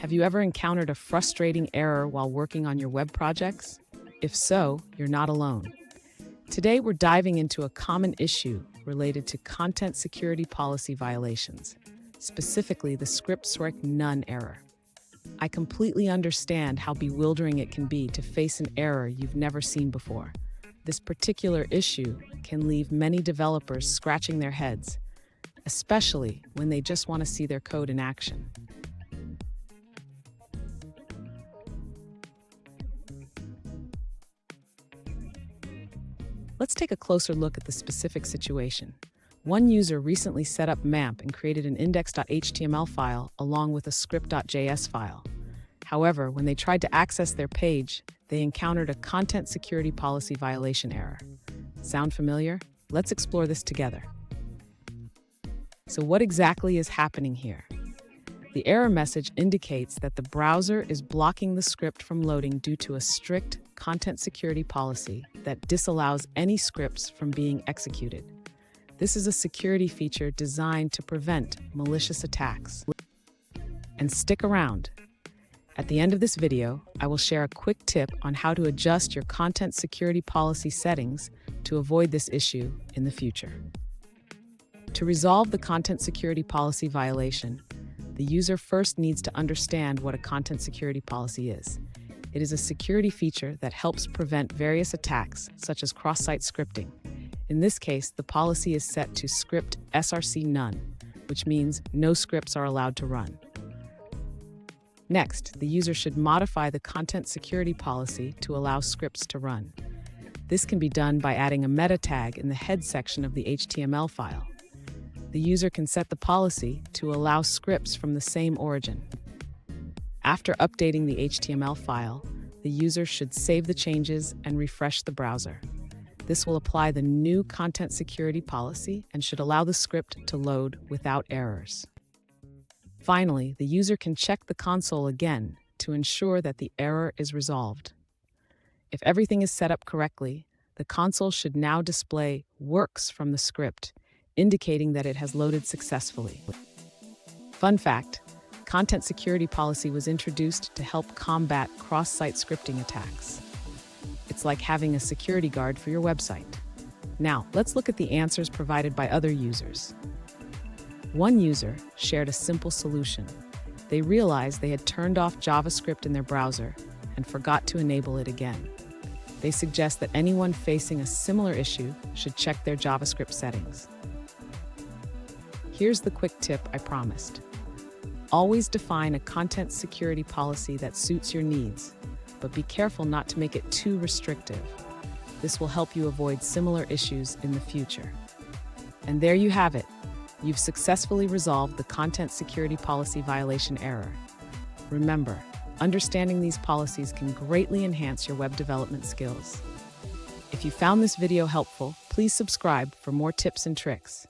Have you ever encountered a frustrating error while working on your web projects? If so, you're not alone. Today, we're diving into a common issue related to content security policy violations, specifically the script-src none error. I completely understand how bewildering it can be to face an error you've never seen before. This particular issue can leave many developers scratching their heads, especially when they just want to see their code in action. Let's take a closer look at the specific situation. One user recently set up MAMP and created an index.html file along with a script.js file. However, when they tried to access their page, they encountered a content security policy violation error. Sound familiar? Let's explore this together. So what exactly is happening here? The error message indicates that the browser is blocking the script from loading due to a strict content security policy that disallows any scripts from being executed. This is a security feature designed to prevent malicious attacks. And stick around. At the end of this video, I will share a quick tip on how to adjust your content security policy settings to avoid this issue in the future. To resolve the content security policy violation, the user first needs to understand what a content security policy is. It is a security feature that helps prevent various attacks, such as cross-site scripting. In this case, the policy is set to script-src none, which means no scripts are allowed to run. Next, the user should modify the content security policy to allow scripts to run. This can be done by adding a meta tag in the head section of the HTML file. The user can set the policy to allow scripts from the same origin. After updating the HTML file, the user should save the changes and refresh the browser. This will apply the new content security policy and should allow the script to load without errors. Finally, the user can check the console again to ensure that the error is resolved. If everything is set up correctly, the console should now display "Works" from the script, indicating that it has loaded successfully. Fun fact, content security policy was introduced to help combat cross-site scripting attacks. It's like having a security guard for your website. Now, let's look at the answers provided by other users. One user shared a simple solution. They realized they had turned off JavaScript in their browser and forgot to enable it again. They suggest that anyone facing a similar issue should check their JavaScript settings. Here's the quick tip I promised. Always define a content security policy that suits your needs, but be careful not to make it too restrictive. This will help you avoid similar issues in the future. And there you have it. You've successfully resolved the content security policy violation error. Remember, understanding these policies can greatly enhance your web development skills. If you found this video helpful, please subscribe for more tips and tricks.